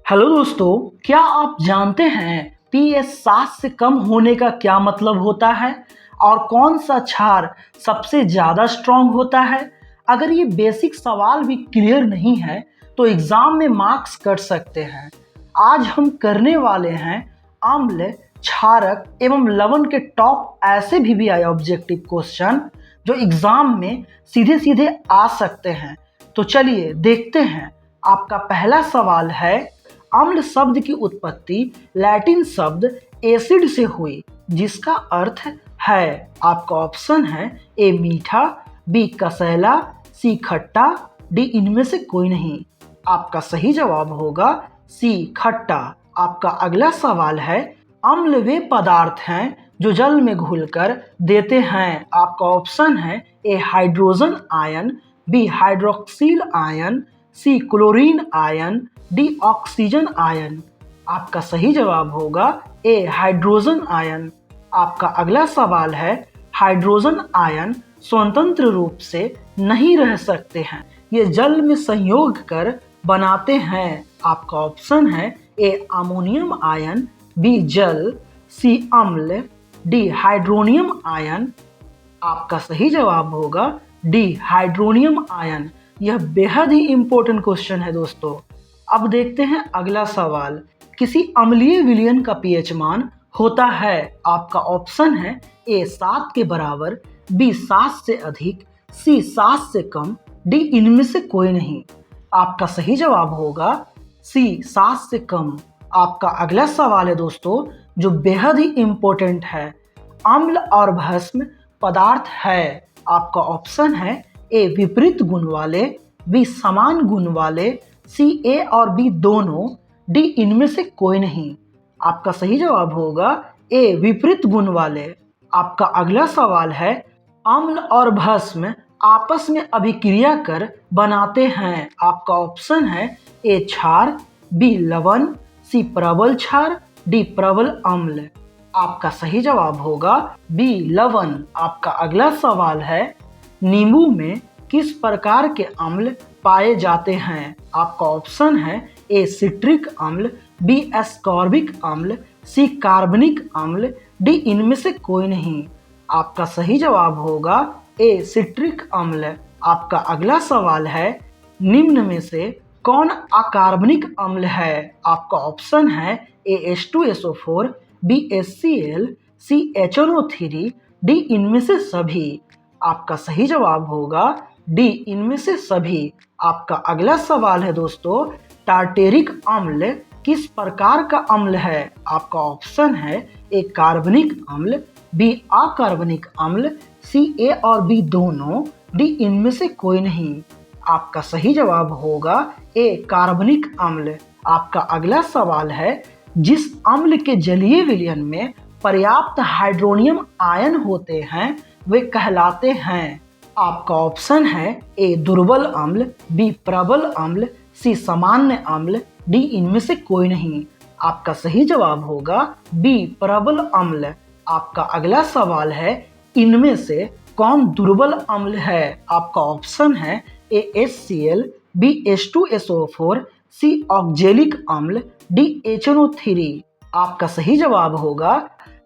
Hello दोस्तों, क्या आप जानते हैं पीएच 7 से कम होने का क्या मतलब होता है और कौन सा क्षार सबसे ज़्यादा स्ट्रॉन्ग होता है। अगर ये बेसिक सवाल भी क्लियर नहीं है तो एग्ज़ाम में मार्क्स कट सकते हैं। आज हम करने वाले हैं अम्ल, क्षारक एवं लवण के टॉप ऐसे भी आए ऑब्जेक्टिव क्वेश्चन जो एग्ज़ाम में सीधे सीधे आ सकते हैं। तो चलिए देखते हैं। आपका पहला सवाल है, अम्ल शब्द की उत्पत्ति लैटिन शब्द एसिड से हुई जिसका अर्थ है। आपका ऑप्शन है ए मीठा, बी कसैला, सी खट्टा, डी इनमें से कोई नहीं। आपका सही जवाब होगा सी खट्टा। आपका अगला सवाल है, अम्ल वे पदार्थ हैं जो जल में घुलकर देते हैं। आपका ऑप्शन है A hydrogen ion, B hydroxyl ion, C chlorine ion, D oxygen ion. आपका सही जवाब होगा ए हाइड्रोजन आयन। आपका अगला सवाल है, हाइड्रोजन आयन स्वतंत्र रूप से नहीं रह सकते हैं, ये जल में संयोग कर बनाते हैं। आपका ऑप्शन है ए अमोनियम आयन, बी जल, सी अम्ल, डी हाइड्रोनियम आयन। आपका सही जवाब होगा डी हाइड्रोनियम आयन। यह बेहद ही इंपॉर्टेंट क्वेश्चन है दोस्तों। अब देखते हैं अगला सवाल, किसी अम्लीय विलयन का पीएच मान होता है। आपका ऑप्शन है ए 7 के बराबर, बी 7 से अधिक, सी 7 से कम, डी इनमें से कोई नहीं। आपका सही जवाब होगा सी 7 से कम। आपका अगला सवाल है दोस्तों जो बेहद ही इंपॉर्टेंट है, अम्ल और भस्म पदार्थ है। आपका ऑप्शन है ए विपरीत गुण वाले, बी समान गुण वाले, सी ए और बी दोनों, डी इनमें से कोई नहीं। आपका सही जवाब होगा ए विपरीत गुण वाले। आपका अगला सवाल है, अम्ल और भस्म आपस में अभिक्रिया कर बनाते हैं। आपका ऑप्शन है ए क्षार, बी लवण, सी प्रबल क्षार, डी प्रबल अम्ल। आपका सही जवाब होगा बी लवण। आपका अगला सवाल है, नींबू में किस प्रकार के अम्ल पाए जाते हैं। आपका ऑप्शन है ए सिट्रिक अम्ल, बी एस्कॉर्बिक अम्ल, सी कार्बनिक अम्ल, डी इनमें से कोई नहीं। आपका सही जवाब होगा ए सिट्रिक अम्ल। आपका अगला सवाल है, निम्न में से कौन अकार्बनिक अम्ल है। आपका ऑप्शन है ए H2SO4, बी HCl, सी HNO3, डी इनमें से सभी। आपका सही जवाब होगा डी इनमें से सभी। आपका अगला सवाल है दोस्तों, टार्टेरिक अम्ल किस प्रकार का अम्ल है। आपका ऑप्शन है ए कार्बनिक अम्ल, बी अकार्बनिक अम्ल, सी ए और बी दोनों, डी इनमें से कोई नहीं। आपका सही जवाब होगा ए कार्बनिक अम्ल। आपका अगला सवाल है, जिस अम्ल के जलीय विलयन में पर्याप्त हाइड्रोनियम आयन होते हैं वे कहलाते हैं। आपका ऑप्शन है ए दुर्बल अम्ल, बी प्रबल अम्ल, सी सामान्य अम्ल, डी इनमें से कोई नहीं। आपका सही जवाब होगा बी प्रबल अम्ल। आपका अगला सवाल है, इनमें से कौन दुर्बल अम्ल है। आपका ऑप्शन है ए HCl, बी H2SO4, सी ऑक्जेलिक अम्ल, डी HNO3। आपका सही जवाब होगा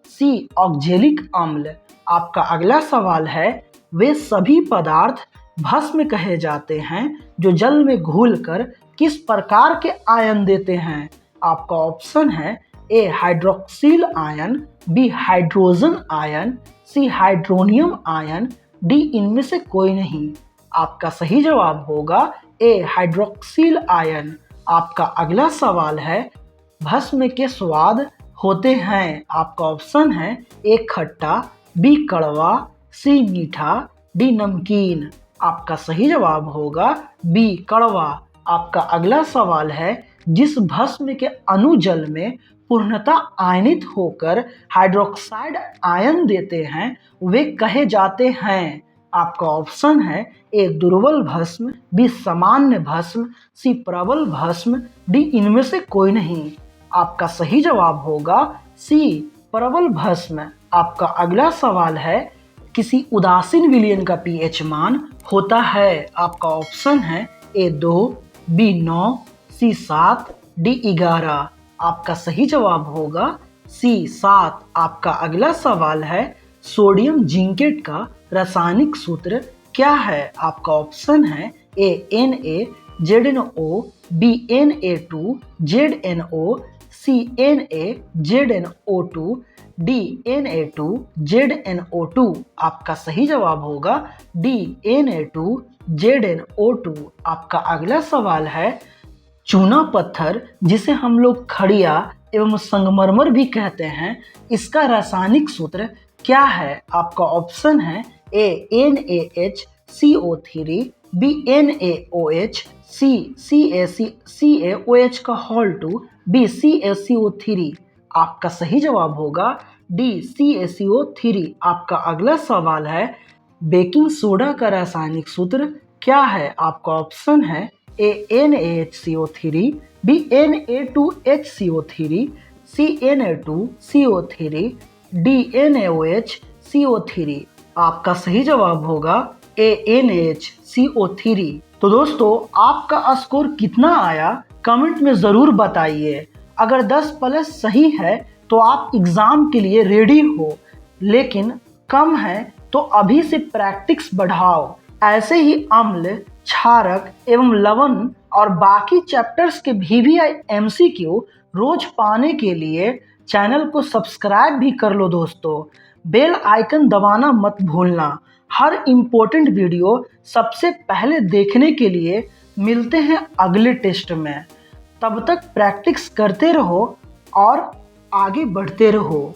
सी ऑक्जेलिक अम्ल। आपका अगला सवाल है, वे सभी पदार्थ भस्म कहे जाते हैं जो जल में घुलकर किस प्रकार के आयन देते हैं। आपका ऑप्शन है A hydroxyl ion, B hydrogen ion, C hydronium ion, D इनमें से कोई नहीं। आपका सही जवाब होगा ए हाइड्रोक्सिल आयन। आपका अगला सवाल है, भस्म के स्वाद होते हैं। आपका ऑप्शन है ए खट्टा, बी कड़वा, सी मीठा, डी नमकीन। आपका सही जवाब होगा बी कड़वा। आपका अगला सवाल है, जिस भस्म के अणु जल में पूर्णतः आयनित होकर हाइड्रोक्साइड आयन देते हैं वे कहे जाते हैं। आपका ऑप्शन है ए दुर्बल भस्म, बी सामान्य भस्म, सी प्रबल भस्म, डी इनमें से कोई नहीं। आपका सही जवाब होगा सी प्रबल भस्म। आपका अगला सवाल है, किसी उदासीन विलयन का पीएच मान होता है। आपका ऑप्शन है ए 2, बी 9, सी 7, डी 11 आपका सही जवाब होगा सी 7। आपका अगला सवाल है सोडियम जिंकेट का रासायनिक सूत्र क्या है? आपका ऑप्शन है A Na ZnO, B Na2 ZnO, C Na ZnO2, D Na2 ZnO2। आपका सही जवाब होगा डी Na2 ZnO2। आपका अगला सवाल है चूना पत्थर जिसे हम लोग खड़िया एवं संगमरमर भी कहते हैं, इसका रासायनिक सूत्र क्या है? आपका ऑप्शन है ए NaHCO3, बी NaOH, सी CaOH का होल 2, बी CaCO3। आपका सही जवाब होगा डी CaCO3। आपका अगला सवाल है बेकिंग सोडा का रासायनिक सूत्र क्या है? आपका ऑप्शन है ए NaHCO3, बी Na2HCO3, सी Na2CO3, डी NaOHCO3। आपका सही जवाब होगा ए NaHCO3। तो दोस्तों आपका स्कोर कितना आया कमेंट में ज़रूर बताइए। अगर 10 प्लस सही है तो आप एग्ज़ाम के लिए रेडी हो, लेकिन कम है तो अभी से प्रैक्टिस बढ़ाओ। ऐसे ही अम्ल, क्षारक एवं लवण और बाकी चैप्टर्स के VVI MCQ रोज पाने के लिए चैनल को सब्सक्राइब भी कर लो दोस्तों। बेल आइकन दबाना मत भूलना। हर इम्पोर्टेंट वीडियो सबसे पहले देखने के लिए मिलते हैं अगले टेस्ट में। तब तक प्रैक्टिस करते रहो और आगे बढ़ते रहो।